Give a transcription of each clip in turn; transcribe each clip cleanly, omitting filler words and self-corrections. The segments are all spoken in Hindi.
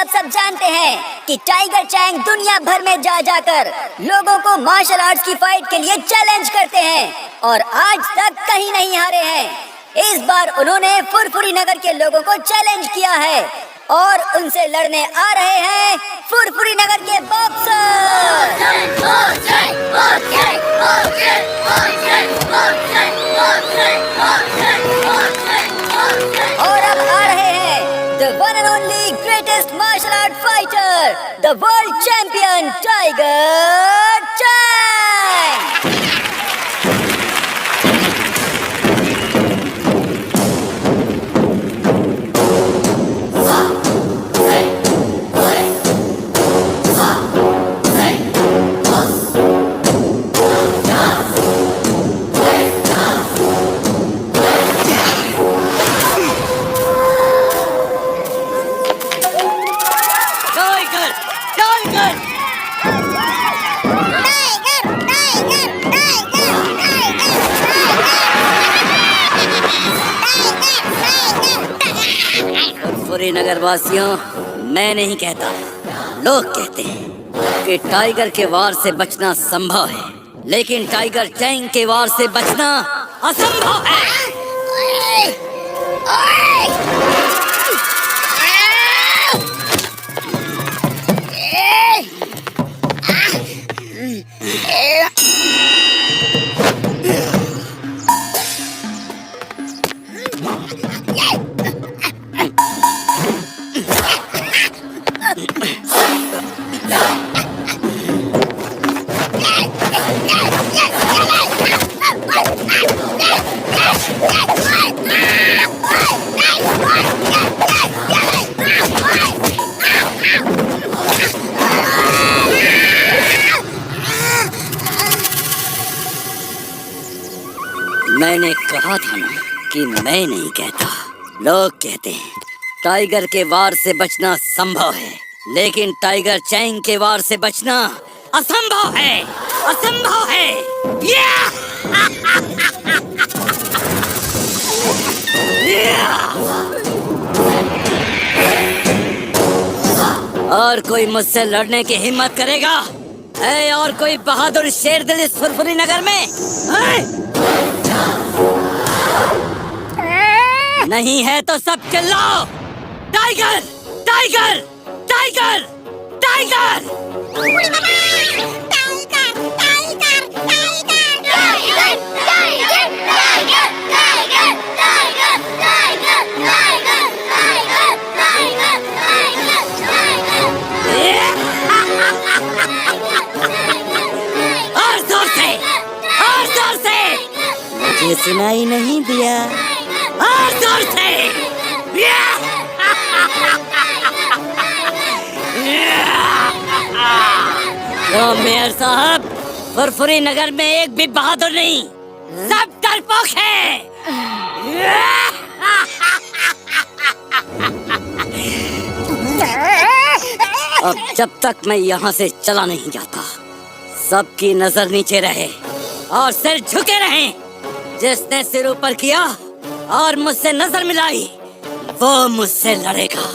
आप सब जानते हैं कि टाइगर चैंग दुनिया भर में जा जाकर लोगों को मार्शल आर्ट्स की फाइट के लिए चैलेंज करते हैं और आज तक कहीं नहीं हारे हैं। इस बार उन्होंने फुरफुरी नगर के लोगों को चैलेंज किया है और उनसे लड़ने आ रहे हैं फुरफुरी नगर के बॉक्सर। और अब आ रहे हैं the one and only greatest martial art fighter, the world champion Tiger Chang। Furfuri नगर वासियों, मैं नहीं कहता, लोग कहते हैं कि टाइगर के वार से बचना संभव है, लेकिन टाइगर चैंग के वार से बचना असंभव है। मैंने कहा था ना कि मैं नहीं कहता, लोग कहते हैं टाइगर के वार से बचना संभव है, लेकिन टाइगर चैंग के वार से बचना असंभव है, असंभव है। और कोई मुझसे लड़ने की हिम्मत करेगा? है और कोई बहादुर शेर दिल इस फुरफुरी नगर में? नहीं है तो सब चिल्लाओ, टाइगर टाइगर टाइगर टाइगर। और जोर से, और जोर से। मुझे सुनाई नहीं दिया, और जोर से। तो मेयर साहब, फुरफुरी नगर में एक भी बहादुर नहीं, सब डरपोक है। अब जब तक मैं यहाँ से चला नहीं जाता, सबकी नजर नीचे रहे और सिर झुके रहें। जिसने सिर ऊपर किया और मुझसे नजर मिलाई, वो मुझसे लड़ेगा।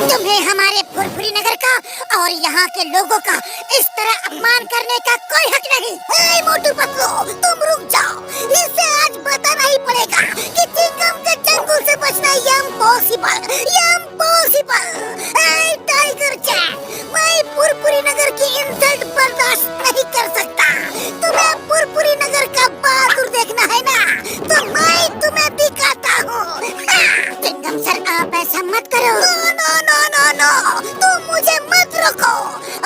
तुम्हें हमारे फुरफुरी नगर का और यहाँ के लोगों का इस तरह अपमान करने का कोई हक नहीं। हे मोटू पतलू, तुम रुक जाओ। इसे आज बताना ही पड़ेगा कि चिंगम के चंगुल से बचना इम्पॉसिबल, इम्पॉसिबल। हे टाइगर चैंग, मैं फुरफुरी नगर की इंसल्ट बर्दाश्त नहीं कर सकता। तुम्हें फुरफुरी नगर का बहादुर देखना है ना, तो मैं तुम्हें दिखाता हूँ। चिंगम सर, आप ऐसा मत करो। नो नो नो नो, तुम मुझे मत रोको।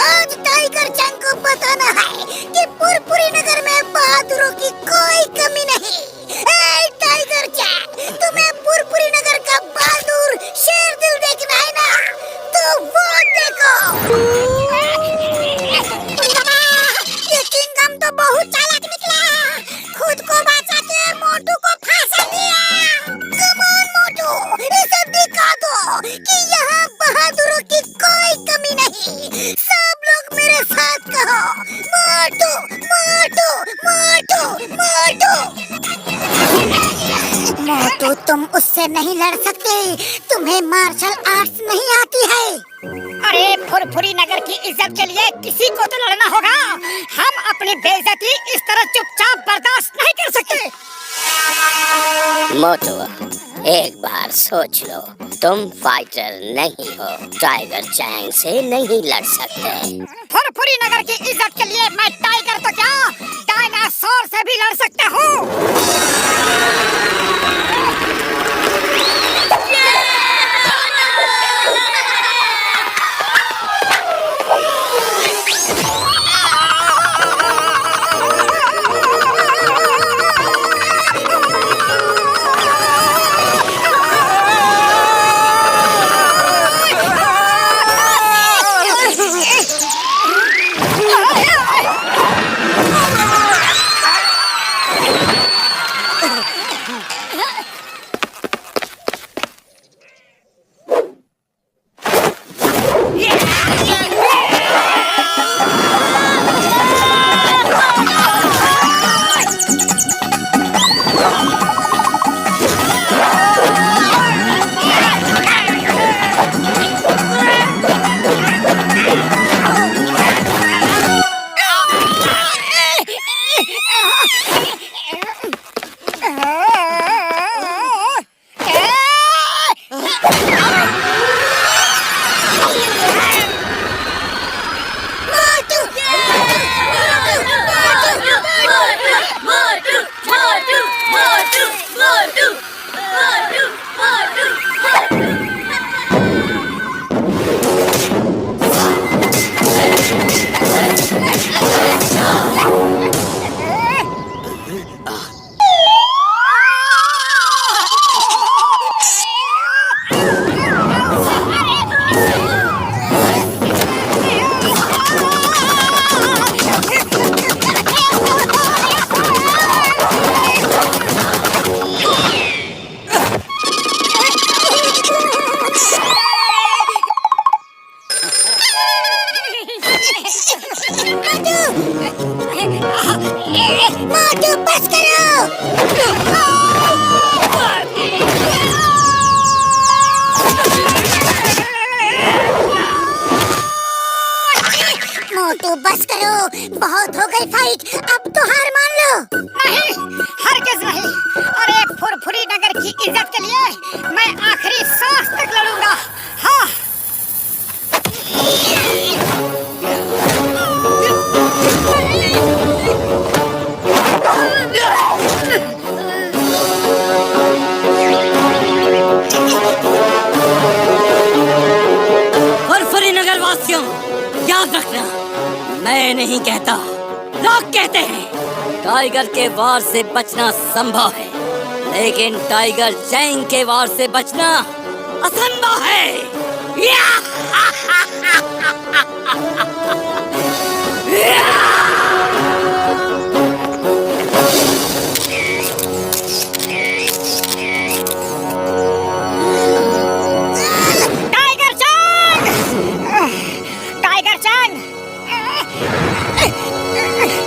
आज टाइगर चैंग को बताना है कि फुरफुरी नगर में बहादुरों की कोई कमी नहीं। टाइगर चैंग, तुम्हें फुरफुरी नगर का बहादुर शेर दिल देखना है ना, तो वो देखो। ये किंगडम तो बहुत चालाक निकला, खुद को बचा के मोटू को फांसा दिया। कम ऑन मोटू, इसे दिखा दो कि यहाँ बहादुरों की कोई कमी नहीं। सब लोग मेरे साथ कहो, तुम उससे नहीं लड़ सकते, तुम्हें मार्शल आर्ट्स नहीं आती है। अरे फुरफुरी नगर की इज्जत के लिए किसी को तो लड़ना होगा। हम अपनी बेइज्जती इस तरह चुपचाप बर्दाश्त नहीं कर सकते। मोटू, एक बार सोच लो, तुम फाइटर नहीं हो, टाइगर चैंग से नहीं लड़ सकते। फुरफुरी नगर की इज्जत के लिए मैं टाइगर तो क्या, डायनासोर से भी लड़ सकता हूँ। मोटू बस करो। मोटू बस करो, बहुत हो गई फाइट, अब तो हार मान लो। नहीं, हरगिज़ नहीं। और एक फुरफुरी नगर की इज्जत के लिए मैं आखिरी सांस तक लड़ूंगा। हाँ। फुरफुरी नगर वासियों, याद रखना, मैं नहीं कहता, लोग कहते हैं। टाइगर के वार से बचना संभव है, लेकिन टाइगर चैंग के वार से बचना असंभव है। Tiger Chang! Tiger Chang!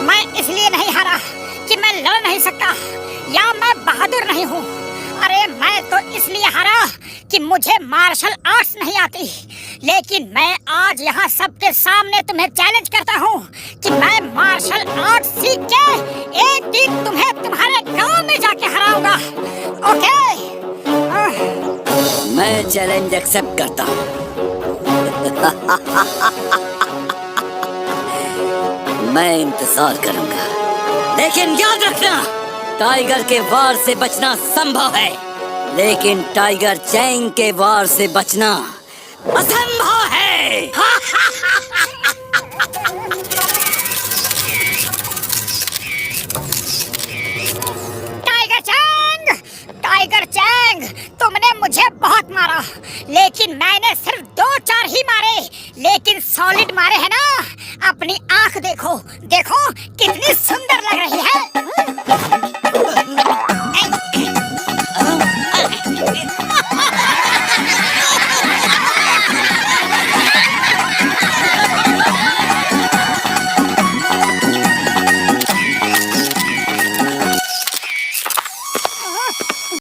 मैं इसलिए नहीं हारा कि मैं लड़ नहीं सकता या मैं बहादुर नहीं हूँ। अरे मैं तो इसलिए हारा कि मुझे मार्शल आर्ट्स नहीं आती। लेकिन मैं आज यहाँ सबके सामने तुम्हें चैलेंज करता हूँ कि मैं मार्शल आर्ट्स सीख के एक दिन तुम्हें तुम्हारे गांव में जाके हराऊंगा। ओके? मैं चैलेंज एक्सेप्ट करता हूँ। मैं इंतजार करूंगा, लेकिन याद रखना, टाइगर के वार से बचना संभव है, लेकिन टाइगर चैंग के वार से बचना असंभव है। Tiger Chang! Tiger Chang! तुमने मुझे बहुत मारा, लेकिन मैंने सिर्फ 2-4 ही मारे, लेकिन सॉलिड मारे हैं ना। अपनी आंख देखो, देखो कितनी सुंदर लग रही है।